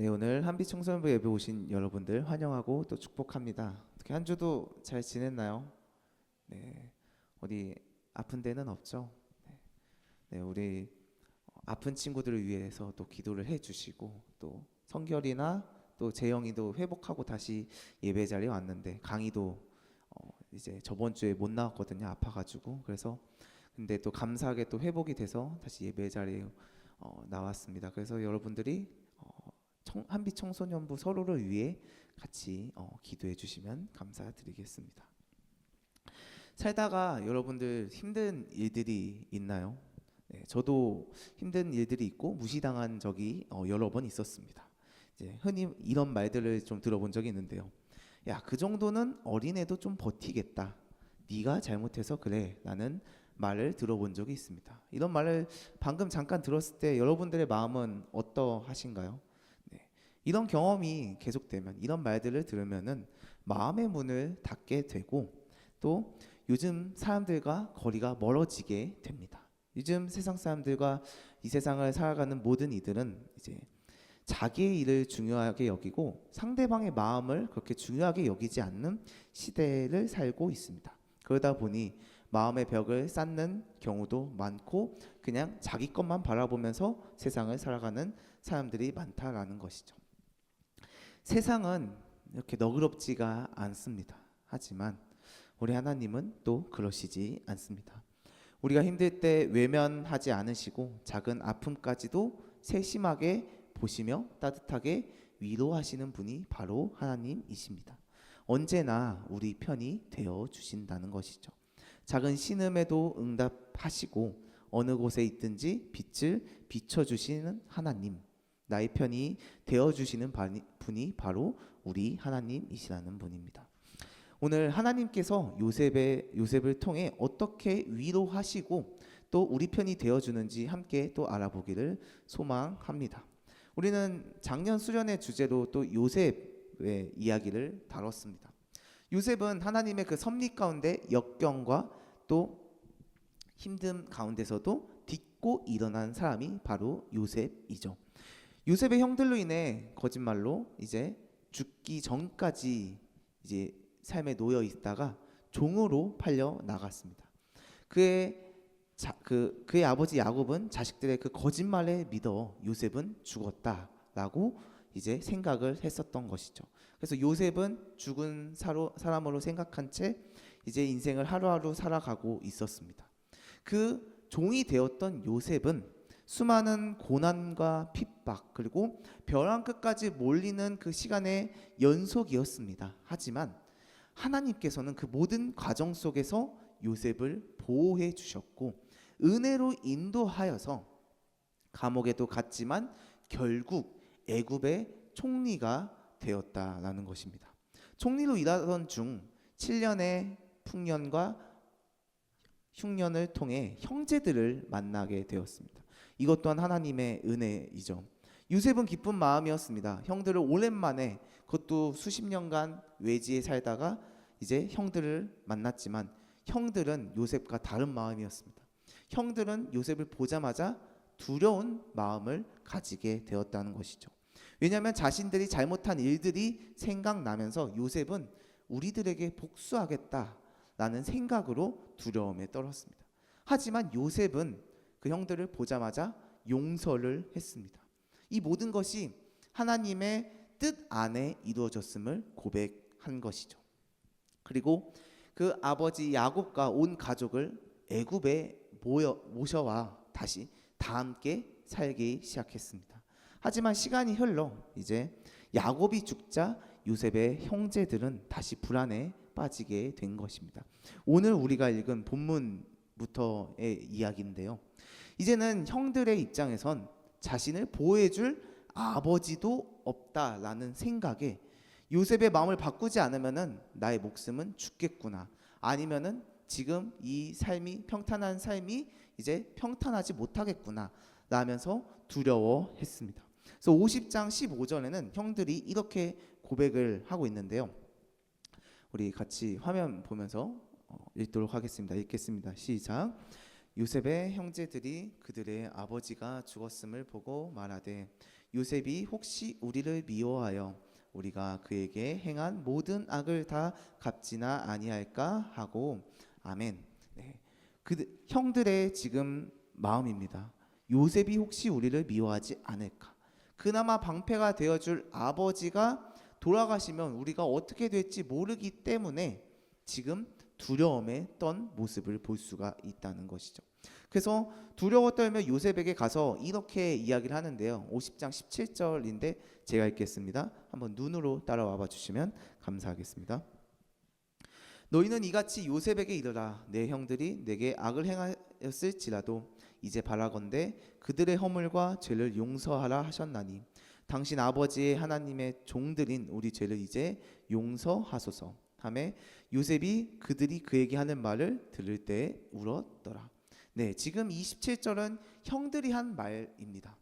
네, 오늘 한빛 청소년부 예배 오신 여러분들 환영하고 또 축복합니다. 어떻게 한 주도 잘 지냈나요? 네, 어디 아픈 데는 없죠? 네, 네, 우리 아픈 친구들을 위해서 또 기도를 해주시고 또 성결이나 또 재영이도 회복하고 다시 예배 자리에 왔는데 강의도 이제 저번 주에 못 나왔거든요. 아파가지고 그래서 근데 또 감사하게 또 회복이 돼서 다시 예배 자리에 나왔습니다. 그래서 여러분들이 한빛 청소년부 서로를 위해 같이 기도해 주시면 감사드리겠습니다. 살다가 여러분들 힘든 일들이 있나요? 네, 저도 힘든 일들이 있고 무시당한 적이 여러 번 있었습니다. 이제 흔히 이런 말들을 좀 들어본 적이 있는데요. 야, 그 정도는 어린애도 좀 버티겠다. 네가 잘못해서 그래. 라는 말을 들어본 적이 있습니다. 이런 말을 방금 잠깐 들었을 때 여러분들의 마음은 어떠하신가요? 네. 이런 경험이 계속되면 이런 말들을 들으면은 마음의 문을 닫게 되고 또 요즘 사람들과 거리가 멀어지게 됩니다. 요즘 세상 사람들과 이 세상을 살아가는 모든 이들은 이제 자기의 일을 중요하게 여기고 상대방의 마음을 그렇게 중요하게 여기지 않는 시대를 살고 있습니다. 그러다 보니 마음의 벽을 쌓는 경우도 많고 그냥 자기 것만 바라보면서 세상을 살아가는 사람들이 많다라는 것이죠. 세상은 이렇게 너그럽지가 않습니다. 하지만 우리 하나님은 또 그러시지 않습니다. 우리가 힘들 때 외면하지 않으시고 작은 아픔까지도 세심하게 보시며 따뜻하게 위로하시는 분이 바로 하나님이십니다. 언제나 우리 편이 되어 주신다는 것이죠. 작은 신음에도 응답하시고 어느 곳에 있든지 빛을 비춰주시는 하나님, 나의 편이 되어주시는 분이 바로 우리 하나님이시라는 분입니다. 오늘 하나님께서 요셉을 통해 어떻게 위로하시고 또 우리 편이 되어주는지 함께 또 알아보기를 소망합니다. 우리는 작년 수련의 주제로 또 요셉의 이야기를 다뤘습니다. 요셉은 하나님의 그 섭리 가운데 역경과 또 힘듦 가운데서도 딛고 일어난 사람이 바로 요셉이죠. 요셉의 형들로 인해 거짓말로 이제 죽기 전까지 이제 삶에 놓여 있다가 종으로 팔려 나갔습니다. 그의 아버지 야곱은 자식들의 그 거짓말에 믿어 요셉은 죽었다라고 이제 생각을 했었던 것이죠. 그래서 요셉은 죽은 사람으로 생각한 채 이제 인생을 하루하루 살아가고 있었습니다. 그 종이 되었던 요셉은 수많은 고난과 핍박 그리고 벼랑 끝까지 몰리는 그 시간의 연속이었습니다. 하지만 하나님께서는 그 모든 과정 속에서 요셉을 보호해 주셨고 은혜로 인도하여서 감옥에도 갔지만 결국 애굽의 총리가 되었다라는 것입니다. 총리로 일하던 중 7년의 풍년과 흉년을 통해 형제들을 만나게 되었습니다. 이것 또한 하나님의 은혜이죠. 요셉은 기쁜 마음이었습니다. 형들을 오랜만에 그것도 수십 년간 외지에 살다가 이제 형들을 만났지만 형들은 요셉과 다른 마음이었습니다. 형들은 요셉을 보자마자 두려운 마음을 가지게 되었다는 것이죠. 왜냐하면 자신들이 잘못한 일들이 생각나면서 요셉은 우리들에게 복수하겠다라는 생각으로 두려움에 떨었습니다. 하지만 요셉은 그 형들을 보자마자 용서를 했습니다. 이 모든 것이 하나님의 뜻 안에 이루어졌음을 고백한 것이죠. 그리고 그 아버지 야곱과 온 가족을 애굽에 모셔와 다시 다 함께 살기 시작했습니다. 하지만 시간이 흘러 이제 야곱이 죽자 요셉의 형제들은 다시 불안에 빠지게 된 것입니다. 오늘 우리가 읽은 본문부터의 이야기인데요. 이제는 형들의 입장에선 자신을 보호해줄 아버지도 없다라는 생각에 요셉의 마음을 바꾸지 않으면은 나의 목숨은 죽겠구나. 아니면은 지금 이 삶이 평탄한 삶이 이제 평탄하지 못하겠구나. 라면서 두려워했습니다. 그래서 50장 15절에는 형들이 이렇게 고백을 하고 있는데요. 우리 같이 화면 보면서 읽도록 하겠습니다. 읽겠습니다. 시작. 요셉의 형제들이 그들의 아버지가 죽었음을 보고 말하되 요셉이 혹시 우리를 미워하여 우리가 그에게 행한 모든 악을 다 갚지나 아니할까 하고. 아멘. 네. 그 형들의 지금 마음입니다. 요셉이 혹시 우리를 미워하지 않을까? 그나마 방패가 되어줄 아버지가 돌아가시면 우리가 어떻게 될지 모르기 때문에 지금 두려움에 떤 모습을 볼 수가 있다는 것이죠. 그래서 두려워 떨며 요셉에게 가서 이렇게 이야기를 하는데요. 50장 17절인데 제가 읽겠습니다. 한번 눈으로 따라와 봐 주시면 감사하겠습니다. 너희는 이같이 요셉에게 이르라. 내 형들이 내게 악을 행하였을지라도 이제 바라건대 그들의 허물과 죄를 용서하라 하셨나니 당신 아버지의 하나님의 종들인 우리 죄를 이제 용서하소서 하매 요셉이 그들이 그에게 하는 말을 들을 때 울었더라. 네, 지금 27절은 형들이 한 말입니다.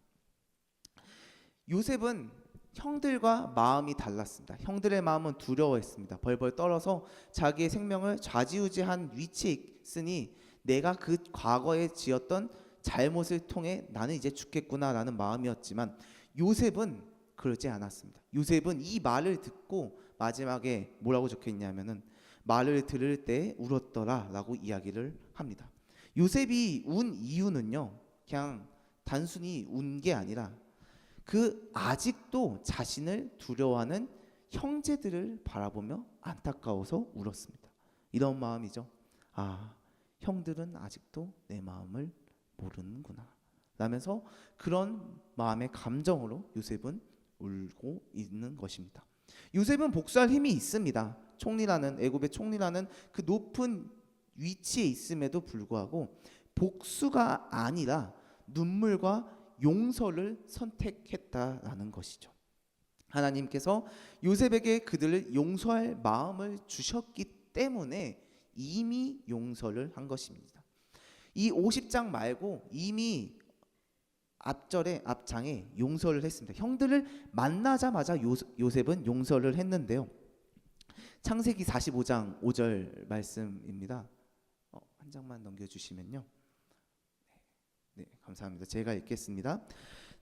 요셉은 형들과 마음이 달랐습니다. 형들의 마음은 두려워했습니다. 벌벌 떨어서 자기의 생명을 좌지우지한 위치에 있으니 내가 그 과거에 지었던 잘못을 통해 나는 이제 죽겠구나라는 마음이었지만 요셉은 그러지 않았습니다. 요셉은 이 말을 듣고 마지막에 뭐라고 적혀있냐면은 말을 들을 때 울었더라라고 이야기를 합니다. 요셉이 운 이유는요, 그냥 단순히 운 게 아니라 그 아직도 자신을 두려워하는 형제들을 바라보며 안타까워서 울었습니다. 이런 마음이죠. 아, 형들은 아직도 내 마음을 모르는구나 라면서 그런 마음의 감정으로 요셉은 울고 있는 것입니다. 요셉은 복수할 힘이 있습니다. 총리라는 애굽의 총리라는 그 높은 위치에 있음에도 불구하고 복수가 아니라 눈물과 용서를 선택했다라는 것이죠. 하나님께서 요셉에게 그들을 용서할 마음을 주셨기 때문에 이미 용서를 한 것입니다. 이 50장 말고 이미 앞장에 용서를 했습니다. 형들을 만나자마자 요셉은 용서를 했는데요. 창세기 45장 5절 말씀입니다. 한 장만 넘겨주시면요. 네, 감사합니다. 제가 읽겠습니다.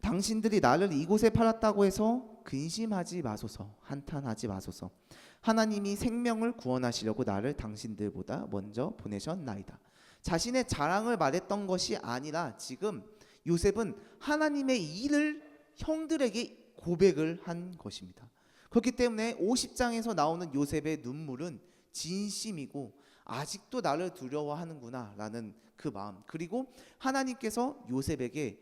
당신들이 나를 이곳에 팔았다고 해서 근심하지 마소서, 한탄하지 마소서. 하나님이 생명을 구원하시려고 나를 당신들보다 먼저 보내셨나이다. 자신의 자랑을 말했던 것이 아니라 지금 요셉은 하나님의 일을 형들에게 고백을 한 것입니다. 그렇기 때문에 50장에서 나오는 요셉의 눈물은 진심이고 아직도 나를 두려워하는구나 라는 그 마음, 그리고 하나님께서 요셉에게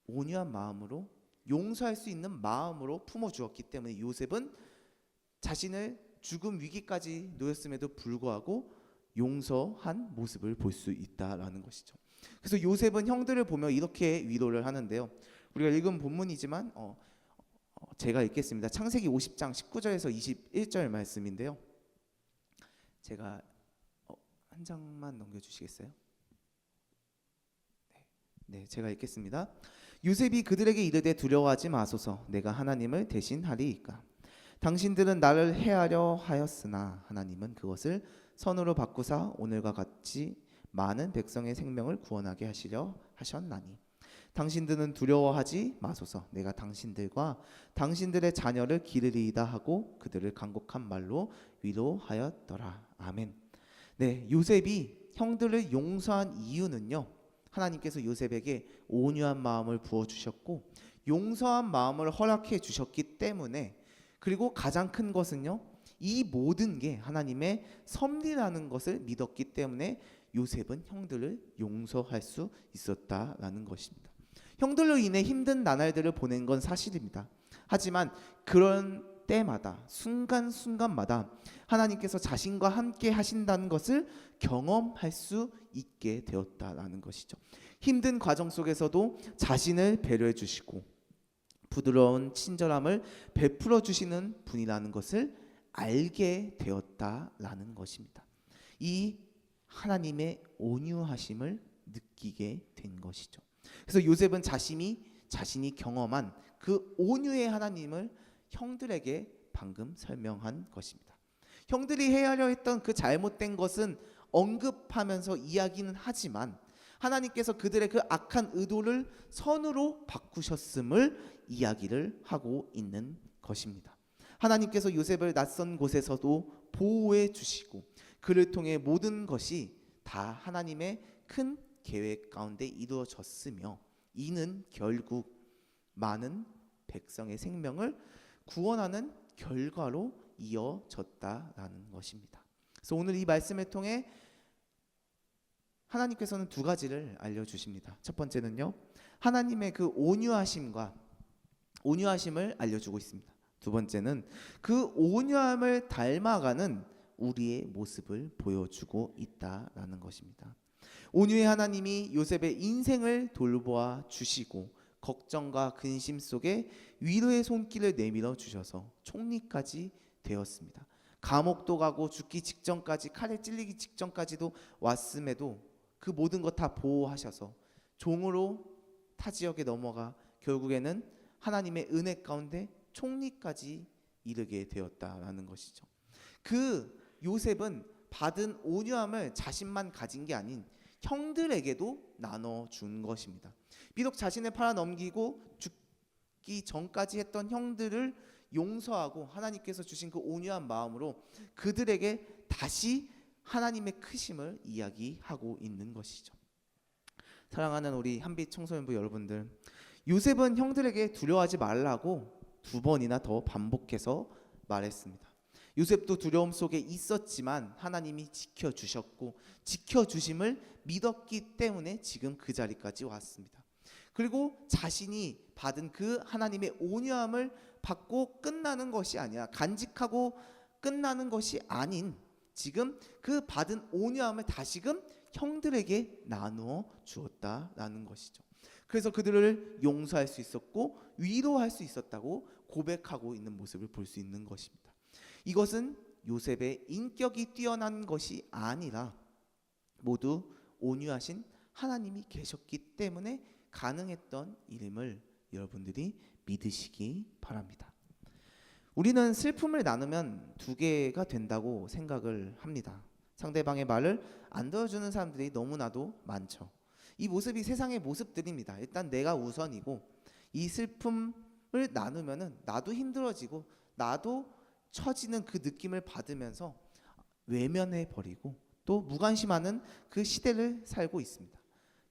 온유한 마음으로 용서할 수 있는 마음으로 품어주었기 때문에 요셉은 자신을 죽음 위기까지 놓였음에도 불구하고 용서한 모습을 볼 수 있다라는 것이죠. 그래서 요셉은 형들을 보며 이렇게 위로를 하는데요. 우리가 읽은 본문이지만 제가 읽겠습니다. 창세기 50장 19절에서 21절 말씀인데요. 제가 한 장만 넘겨주시겠어요? 네, 제가 읽겠습니다. 요셉이 그들에게 이르되 두려워하지 마소서, 내가 하나님을 대신하리이까. 당신들은 나를 해하려 하였으나 하나님은 그것을 선으로 바꾸사 오늘과 같이 많은 백성의 생명을 구원하게 하시려 하셨나니 당신들은 두려워하지 마소서, 내가 당신들과 당신들의 자녀를 기르리이다 하고 그들을 간곡한 말로 위로하였더라. 아멘. 네, 요셉이 형들을 용서한 이유는요, 하나님께서 요셉에게 온유한 마음을 부어주셨고 용서한 마음을 허락해 주셨기 때문에, 그리고 가장 큰 것은요, 이 모든 게 하나님의 섭리라는 것을 믿었기 때문에 요셉은 형들을 용서할 수 있었다라는 것입니다. 형들로 인해 힘든 나날들을 보낸 건 사실입니다. 하지만 그런 때마다 순간순간마다 하나님께서 자신과 함께 하신다는 것을 경험할 수 있게 되었다라는 것이죠. 힘든 과정 속에서도 자신을 배려해 주시고 부드러운 친절함을 베풀어 주시는 분이라는 것을 알게 되었다라는 것입니다. 이 하나님의 온유하심을 느끼게 된 것이죠. 그래서 요셉은 자신이 경험한 그 온유의 하나님을 형들에게 방금 설명한 것입니다. 형들이 해하려 했던 그 잘못된 것은 언급하면서 이야기는 하지만 하나님께서 그들의 그 악한 의도를 선으로 바꾸셨음을 이야기를 하고 있는 것입니다. 하나님께서 요셉을 낯선 곳에서도 보호해 주시고 그를 통해 모든 것이 다 하나님의 큰 계획 가운데 이루어졌으며 이는 결국 많은 백성의 생명을 구원하는 결과로 이어졌다라는 것입니다. 그래서 오늘 이 말씀을 통해 하나님께서는 두 가지를 알려주십니다. 첫 번째는요, 하나님의 그 온유하심을 알려주고 있습니다. 두 번째는 그 온유함을 닮아가는 우리의 모습을 보여주고 있다라는 것입니다. 온유의 하나님이 요셉의 인생을 돌보아 주시고 걱정과 근심 속에 위로의 손길을 내밀어 주셔서 총리까지 되었습니다. 감옥도 가고 죽기 직전까지, 칼에 찔리기 직전까지도 왔음에도 그 모든 것 다 보호하셔서 종으로 타 지역에 넘어가 결국에는 하나님의 은혜 가운데 총리까지 이르게 되었다라는 것이죠. 그 요셉은 받은 온유함을 자신만 가진 게 아닌 형들에게도 나눠준 것입니다. 비록 자신을 팔아넘기고 죽기 전까지 했던 형들을 용서하고 하나님께서 주신 그 온유한 마음으로 그들에게 다시 하나님의 크심을 이야기하고 있는 것이죠. 사랑하는 우리 한빛 청소년부 여러분들, 요셉은 형들에게 두려워하지 말라고 2번이나 더 반복해서 말했습니다. 요셉도 두려움 속에 있었지만 하나님이 지켜주셨고 지켜주심을 믿었기 때문에 지금 그 자리까지 왔습니다. 그리고 자신이 받은 그 하나님의 온유함을 받고 끝나는 것이 아니라 간직하고 끝나는 것이 아닌 지금 그 받은 온유함을 다시금 형들에게 나누어 주었다라는 것이죠. 그래서 그들을 용서할 수 있었고 위로할 수 있었다고 고백하고 있는 모습을 볼 수 있는 것입니다. 이것은 요셉의 인격이 뛰어난 것이 아니라 모두 온유하신 하나님이 계셨기 때문에 가능했던 일임을 여러분들이 믿으시기 바랍니다. 우리는 슬픔을 나누면 2개가 된다고 생각을 합니다. 상대방의 말을 안 들어주는 사람들이 너무나도 많죠. 이 모습이 세상의 모습들입니다. 일단 내가 우선이고 이 슬픔을 나누면은 나도 힘들어지고 나도 처지는 그 느낌을 받으면서 외면해 버리고 또 무관심하는 그 시대를 살고 있습니다.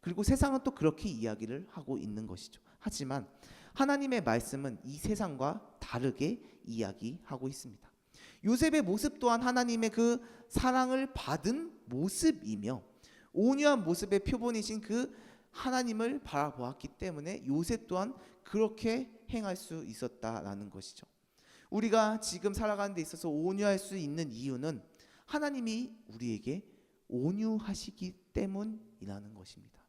그리고 세상은 또 그렇게 이야기를 하고 있는 것이죠. 하지만 하나님의 말씀은 이 세상과 다르게 이야기하고 있습니다. 요셉의 모습 또한 하나님의 그 사랑을 받은 모습이며 온유한 모습의 표본이신 그 하나님을 바라보았기 때문에 요셉 또한 그렇게 행할 수 있었다라는 것이죠. 우리가 지금 살아가는 데 있어서 온유할 수 있는 이유는 하나님이 우리에게 온유하시기 때문이라는 것입니다.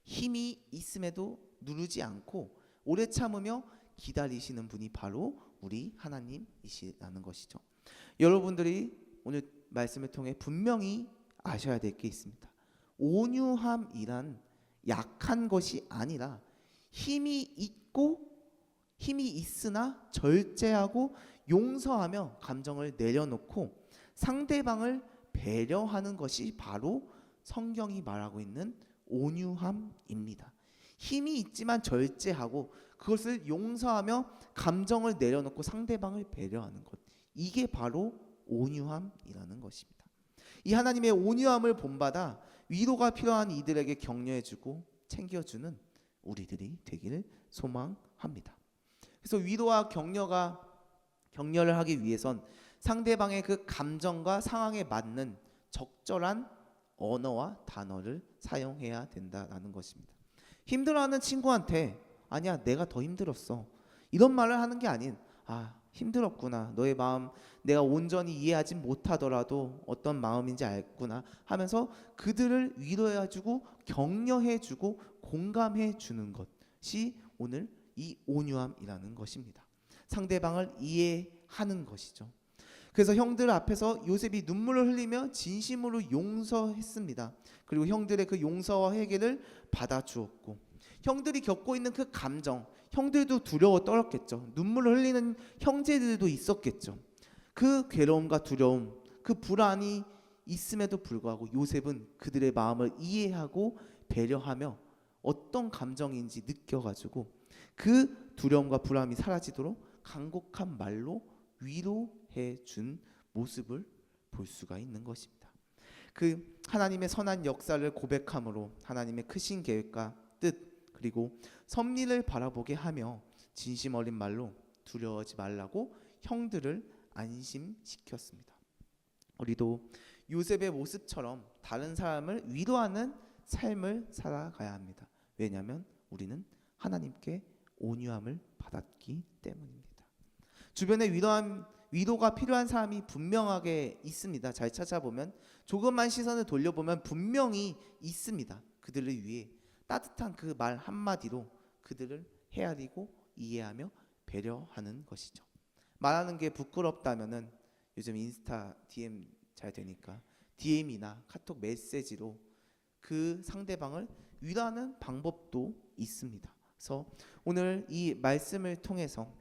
힘이 있음에도 누르지 않고 오래 참으며 기다리시는 분이 바로 우리 하나님이시라는 것이죠. 여러분들이 오늘 말씀을 통해 분명히 아셔야 될 게 있습니다. 온유함이란 약한 것이 아니라 힘이 있으나 절제하고 용서하며 감정을 내려놓고 상대방을 배려하는 것이 바로 성경이 말하고 있는 온유함입니다. 힘이 있지만 절제하고 그것을 용서하며 감정을 내려놓고 상대방을 배려하는 것, 이게 바로 온유함이라는 것입니다. 이 하나님의 온유함을 본받아 위로가 필요한 이들에게 격려해주고 챙겨주는 우리들이 되기를 소망합니다. 그래서 위로와 격려를 하기 위해선 상대방의 그 감정과 상황에 맞는 적절한 언어와 단어를 사용해야 된다라는 것입니다. 힘들어하는 친구한테 아니야 내가 더 힘들었어 이런 말을 하는 게 아닌 힘들었구나 너의 마음 내가 온전히 이해하지 못하더라도 어떤 마음인지 알구나 하면서 그들을 위로해주고 격려해주고 공감해주는 것이 오늘 이 온유함이라는 것입니다. 상대방을 이해하는 것이죠. 그래서 형들 앞에서 요셉이 눈물을 흘리며 진심으로 용서했습니다. 그리고 형들의 그 용서와 회개를 받아주었고 형들이 겪고 있는 그 감정 형들도 두려워 떨었겠죠. 눈물을 흘리는 형제들도 있었겠죠. 그 괴로움과 두려움 그 불안이 있음에도 불구하고 요셉은 그들의 마음을 이해하고 배려하며 어떤 감정인지 느껴가지고 그 두려움과 불안이 사라지도록 간곡한 말로 위로해 준 모습을 볼 수가 있는 것입니다. 그 하나님의 선한 역사를 고백함으로 하나님의 크신 계획과 뜻 그리고 섭리를 바라보게 하며 진심 어린 말로 두려워하지 말라고 형들을 안심시켰습니다. 우리도 요셉의 모습처럼 다른 사람을 위로하는 삶을 살아가야 합니다. 왜냐하면 우리는 하나님께 온유함을 받았기 때문입니다. 주변에 위로가 필요한 사람이 분명하게 있습니다. 잘 찾아보면 조금만 시선을 돌려보면 분명히 있습니다. 그들을 위해 따뜻한 그 말 한마디로 그들을 헤아리고 이해하며 배려하는 것이죠. 말하는 게 부끄럽다면은 요즘 인스타 DM 잘 되니까 DM이나 카톡 메시지로 그 상대방을 위로하는 방법도 있습니다. 그래서 오늘 이 말씀을 통해서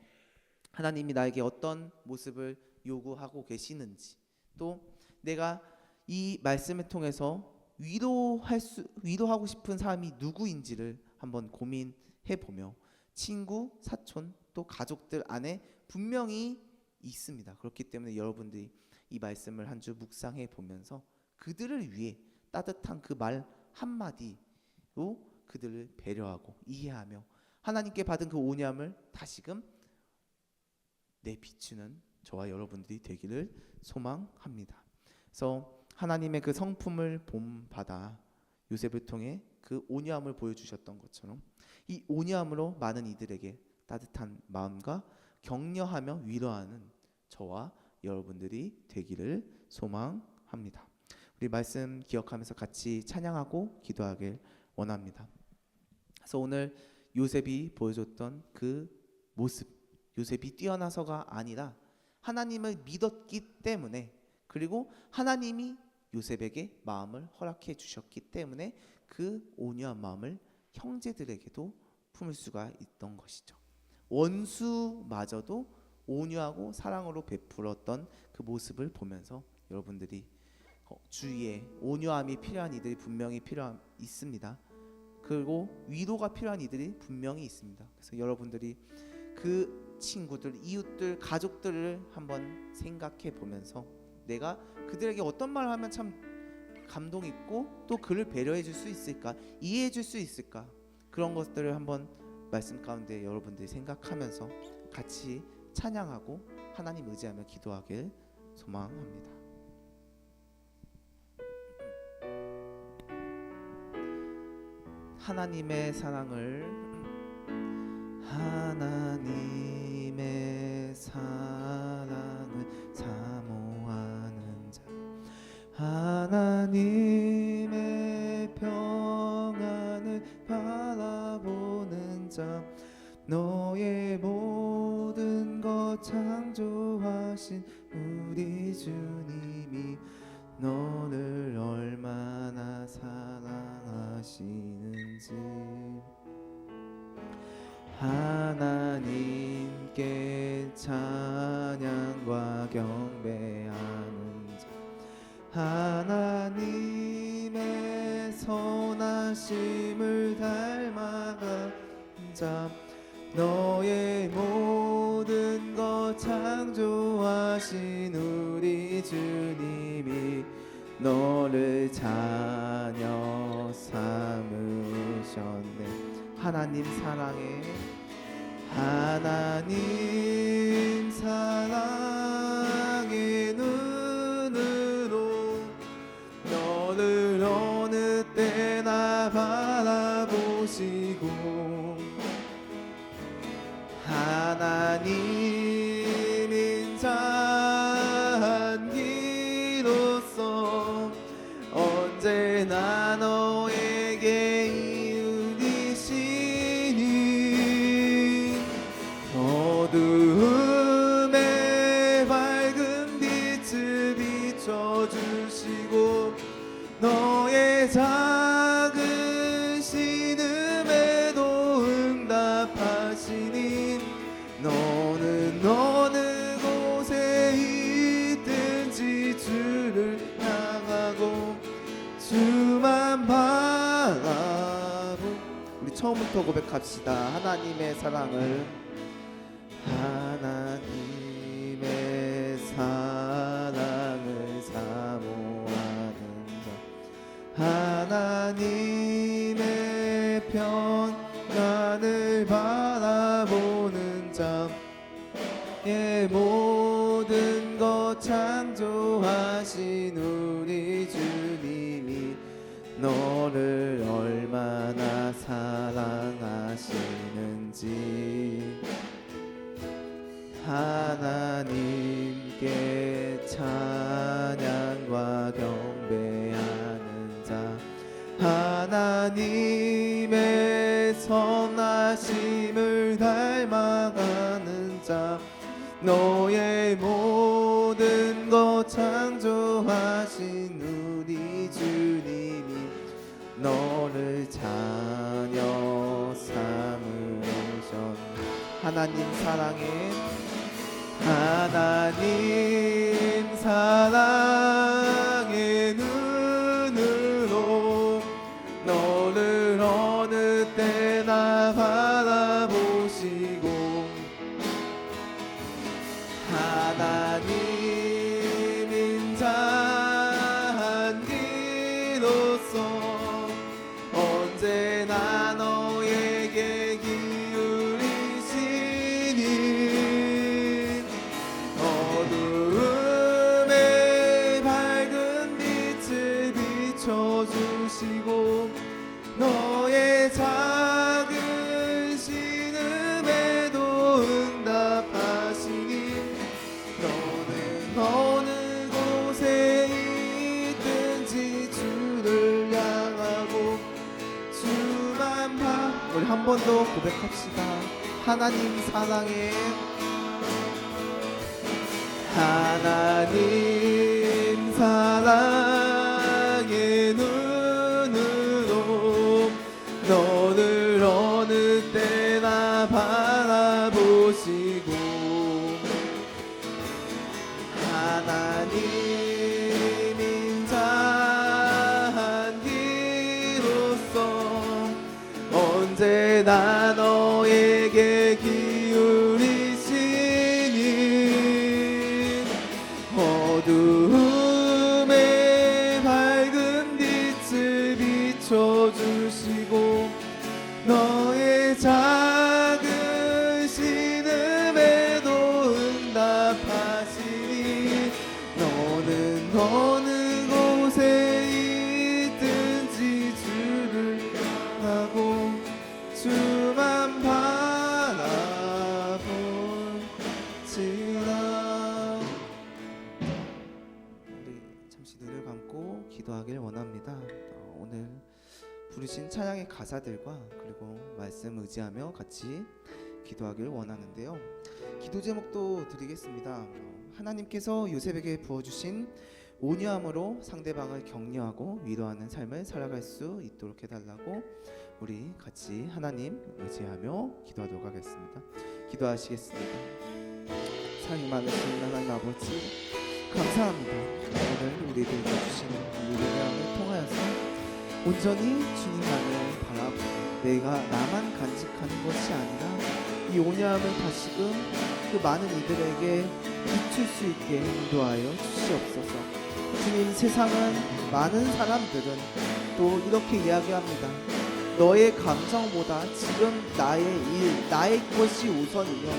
하나님이 나에게 어떤 모습을 요구하고 계시는지, 또 내가 이 말씀을 통해서 위로하고 싶은 사람이 누구인지를 한번 고민해 보며 친구, 사촌, 또 가족들 안에 분명히 있습니다. 그렇기 때문에 여러분들이 이 말씀을 한 주 묵상해 보면서 그들을 위해 따뜻한 그 말 한마디로 그들을 배려하고 이해하며 하나님께 받은 그 온유함을 다시금 내비추는 저와 여러분들이 되기를 소망합니다. 그래서 하나님의 그 성품을 본받아 요셉을 통해 그 온유함을 보여주셨던 것처럼 이 온유함으로 많은 이들에게 따뜻한 마음과 격려하며 위로하는 저와 여러분들이 되기를 소망합니다. 우리 말씀 기억하면서 같이 찬양하고 기도하길 원합니다. 그래서 오늘 요셉이 보여줬던 그 모습, 요셉이 뛰어나서가 아니라 하나님을 믿었기 때문에, 그리고 하나님이 요셉에게 마음을 허락해 주셨기 때문에 그 온유한 마음을 형제들에게도 품을 수가 있던 것이죠. 원수마저도 온유하고 사랑으로 베풀었던 그 모습을 보면서 여러분들이 주위에 온유함이 필요한 이들이 분명히 있습니다. 그리고 위로가 필요한 이들이 분명히 있습니다. 그래서 여러분들이 그 친구들, 이웃들, 가족들을 한번 생각해 보면서 내가 그들에게 어떤 말을 하면 참 감동 있고 또 그를 배려해 줄 수 있을까, 이해해 줄 수 있을까, 그런 것들을 한번 말씀 가운데 여러분들이 생각하면서 같이 찬양하고 하나님 의지하며 기도하길 소망합니다. 하나님의 사랑을 사모하는 자, 하나님의 평안을 바라보는 자, 너의 모든 것 창조하신 우리 주님이 너를 얼마나 사랑하시는지, 하나님께 찬양과 경배하는 자, 하나님의 선하심을 닮아간 자, 너의 모든 것 창조하신 우리 주님이 너를 자녀 삼으셨네. 하나님 사랑의 눈으로 너를 어느 때나 바라보시고, 하나님 인자한 기로서 언제나 너에게 이웃이시니 어두움에 밝은 빛을 비춰주시고 너의 작은 신음에도 응답하시니 너는 부터 고백합시다. 하나님의 사랑을, 하나님의 사랑을 사모하는 자, 하나님의 평안을 바라보는 자, 예, 모든 것 창조하신 우리 주님이 너를 얼마나 사랑하시는지 하나님께 찬양과 경배하는 자, 하나님의 선하심을 닮아가는 자, 너의 모든 것 창조하신 우리 주님이 너를 자녀 삼으셨네. 하나님 사랑에, 하나님 사랑의 눈으로 너를 어느 때나 바라보시고 하나님 인자한 이로써 언제나 너에게 기울이시니 어두움에 밝은 빛을 비춰주시고 너의 작은 신음에도 응답하시니 너는 어느 곳에 있든지 주를 향하고 주만 봐. 우리 한 번 더 고백합시다. 하나님 사랑에, 하나님 사랑의 눈으로 너를 어느 때나 바라보시고 하나님 인자한 기로써 언제나 너에게 기울이시니 어두움에 밝은 빛을 비춰주시고 너의 작은 신음에도 응답하시니 너는 어느 곳에 있든지 주를 향하고 주만 바라볼지라. 우리 잠시 눈을 감고 기도하길 원합니다. 오늘 부르신 찬양의 가사들과 그리고 말씀 의지하며 같이 기도하길 원하는데요. 기도 제목도 드리겠습니다. 하나님께서 요셉에게 부어주신 온유함으로 상대방을 격려하고 위로하는 삶을 살아갈 수 있도록 해달라고 우리 같이 하나님 의지하며 기도하도록 하겠습니다. 기도하시겠습니다. 사랑이 많으신 하나님 아버지, 감사합니다. 오늘 우리들에게 주시는 이 은혜를 통하여서 온전히 주님만을 바라보고 내가 나만 간직하는 것이 아니라 이 온유함을 다시금 그 많은 이들에게 비출 수 있게 인도하여 주시옵소서. 주님, 세상은 많은 사람들은 또 이렇게 이야기합니다. 너의 감정보다 지금 나의 일, 나의 것이 우선이며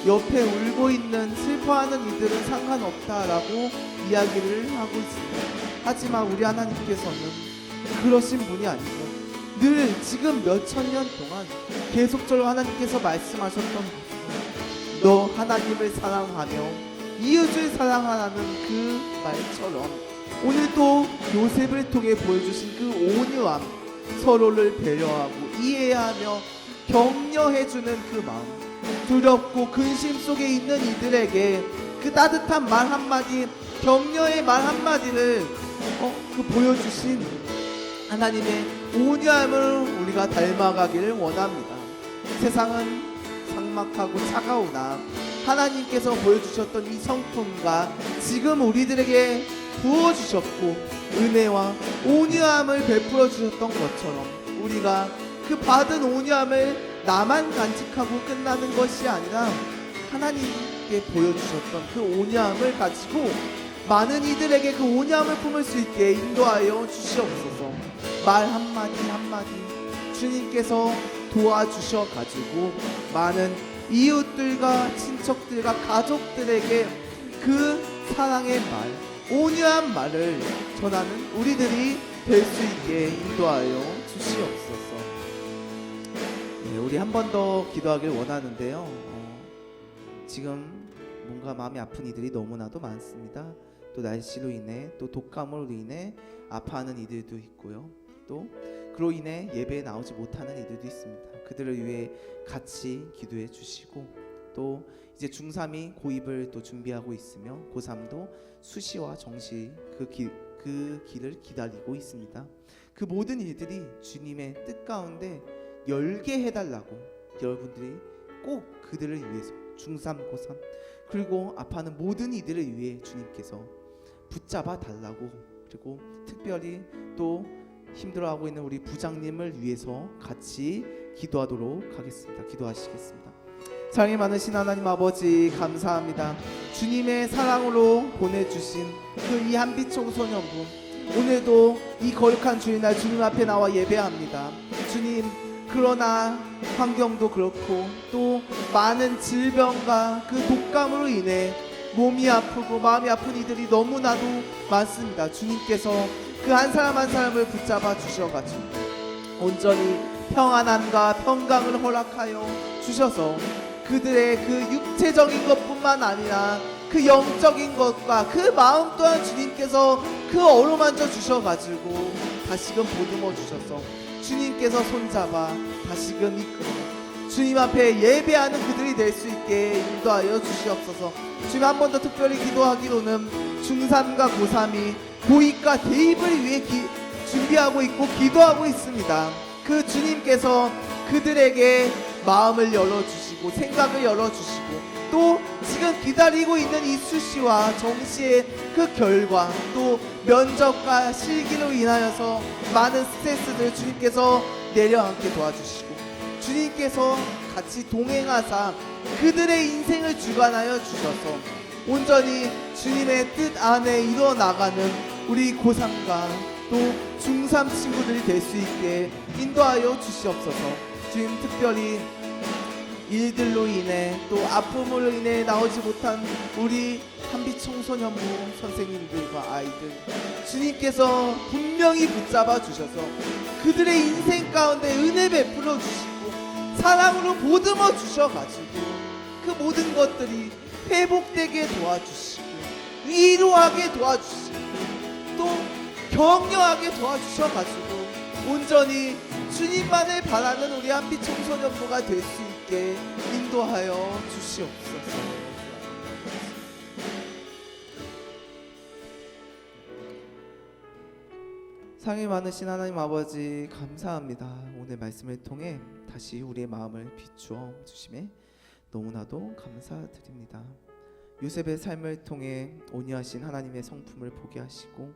옆에 울고 있는 슬퍼하는 이들은 상관없다라고 이야기를 하고 있습니다. 하지만 우리 하나님께서는 그러신 분이 아니고 늘 지금 몇천 년 동안 계속적으로 하나님께서 말씀하셨던 너 하나님을 사랑하며 이웃을 사랑하라는 그 말처럼 오늘도 요셉을 통해 보여주신 그 온유함, 서로를 배려하고 이해하며 격려해주는 그 마음, 두렵고 근심 속에 있는 이들에게 그 따뜻한 말 한마디, 격려의 말 한마디를 보여주신 하나님의 온유함을 우리가 닮아가기를 원합니다. 세상은 삭막하고 차가우나 하나님께서 보여주셨던 이 성품과 지금 우리들에게 부어주셨고 은혜와 온유함을 베풀어 주셨던 것처럼 우리가 그 그 받은 온유함을 나만 간직하고 끝나는 것이 아니라 하나님께 보여주셨던 그 온유함을 가지고 많은 이들에게 그 온유함을 품을 수 있게 인도하여 주시옵소서. 말 한마디 한마디 주님께서 도와주셔 가지고 많은 이웃들과 친척들과 가족들에게 그 사랑의 말, 온유한 말을 전하는 우리들이 될 수 있게 인도하여 주시옵소서. 네, 우리 한 번 더 기도하길 원하는데요. 지금 뭔가 마음이 아픈 이들이 너무나도 많습니다. 또 날씨로 인해, 또 독감으로 인해 아파하는 이들도 있고요. 또 그로 인해 예배에 나오지 못하는 이들도 있습니다. 그들을 위해 같이 기도해 주시고, 또 이제 중3이 고입을 또 준비하고 있으며 고3도 수시와 정시 그 길을 기다리고 있습니다. 그 모든 일들이 주님의 뜻 가운데 열게 해달라고 여러분들이 꼭 그들을 위해서 중3, 고3 그리고 아파하는 모든 이들을 위해 주님께서 붙잡아 달라고, 그리고 특별히 또 힘들어하고 있는 우리 부장님을 위해서 같이 기도하도록 하겠습니다. 기도하시겠습니다. 사랑이 많으신 하나님 아버지, 감사합니다. 주님의 사랑으로 보내주신 그 이 한빛 청소년부, 오늘도 이 거룩한 주일날 주님 앞에 나와 예배합니다. 주님, 그러나 환경도 그렇고 또 많은 질병과 그 독감으로 인해 몸이 아프고 마음이 아픈 이들이 너무나도 많습니다. 주님께서 그 한 사람 한 사람을 붙잡아 주셔가지고 온전히 평안함과 평강을 허락하여 주셔서 그들의 그 육체적인 것뿐만 아니라 그 영적인 것과 그 마음 또한 주님께서 그 어루만져 주셔가지고 다시금 보듬어 주셔서 주님께서 손잡아 다시금 이끌어 주님 앞에 예배하는 그들이 될 수 있게 인도하여 주시옵소서. 주님, 한 번 더 특별히 기도하기로는 중3과 고3이 고입과 대입을 위해 준비하고 있고 기도하고 있습니다. 그 주님께서 그들에게 마음을 열어주시고 생각을 열어주시고 또 지금 기다리고 있는 이 수시와 정시의 그 결과, 또 면접과 실기로 인하여서 많은 스트레스들 주님께서 내려앉게 도와주시고 주님께서 같이 동행하사 그들의 인생을 주관하여 주셔서 온전히 주님의 뜻 안에 이뤄나가는 우리 고3과 또 중3 친구들이 될 수 있게 인도하여 주시옵소서. 주님, 특별히 일들로 인해 또 아픔으로 인해 나오지 못한 우리 한빛 청소년부 선생님들과 아이들, 주님께서 분명히 붙잡아 주셔서 그들의 인생 가운데 은혜 베풀어 주시고 사랑으로 보듬어 주셔가지고 그 모든 것들이 회복되게 도와주시고 위로하게 도와주시고 또 격려하게 도와주셔가지고 온전히 주님만을 바라는 우리 한빛 청소년부가 될 수 있게 인도하여 주시옵소서. 사랑이 많으신 하나님 아버지, 감사합니다. 오늘 말씀을 통해 다시 우리의 마음을 비추어 주심에 너무나도 감사드립니다. 요셉의 삶을 통해 온유하신 하나님의 성품을 보게 하시고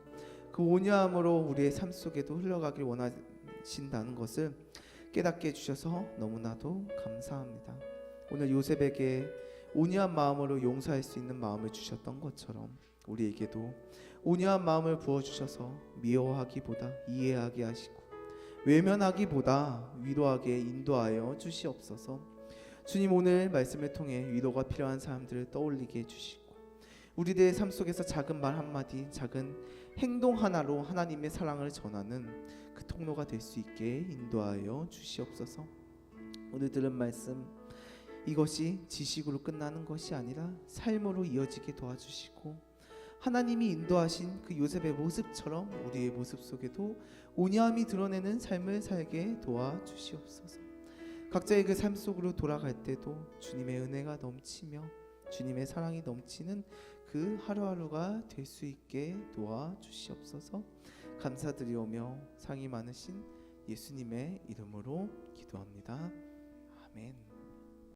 그 온유함으로 우리의 삶 속에도 흘러가길 원하신다는 것을 깨닫게 해주셔서 너무나도 감사합니다. 오늘 요셉에게 온유한 마음으로 용서할 수 있는 마음을 주셨던 것처럼 우리에게도 온유한 마음을 부어주셔서 미워하기보다 이해하게 하시고 외면하기보다 위로하게 인도하여 주시옵소서. 주님, 오늘 말씀을 통해 위로가 필요한 사람들을 떠올리게 해주시고 우리들의 삶 속에서 작은 말 한마디, 작은 행동 하나로 하나님의 사랑을 전하는 그 통로가 될 수 있게 인도하여 주시옵소서. 오늘 들은 말씀, 이것이 지식으로 끝나는 것이 아니라 삶으로 이어지게 도와주시고 하나님이 인도하신 그 요셉의 모습처럼 우리의 모습 속에도 온유함이 드러내는 삶을 살게 도와주시옵소서. 각자의 그 삶 속으로 돌아갈 때도 주님의 은혜가 넘치며 주님의 사랑이 넘치는 그 하루하루가 될 수 있게 도와주시옵소서. 감사드리오며 상이 많으신 예수님의 이름으로 기도합니다. 아멘.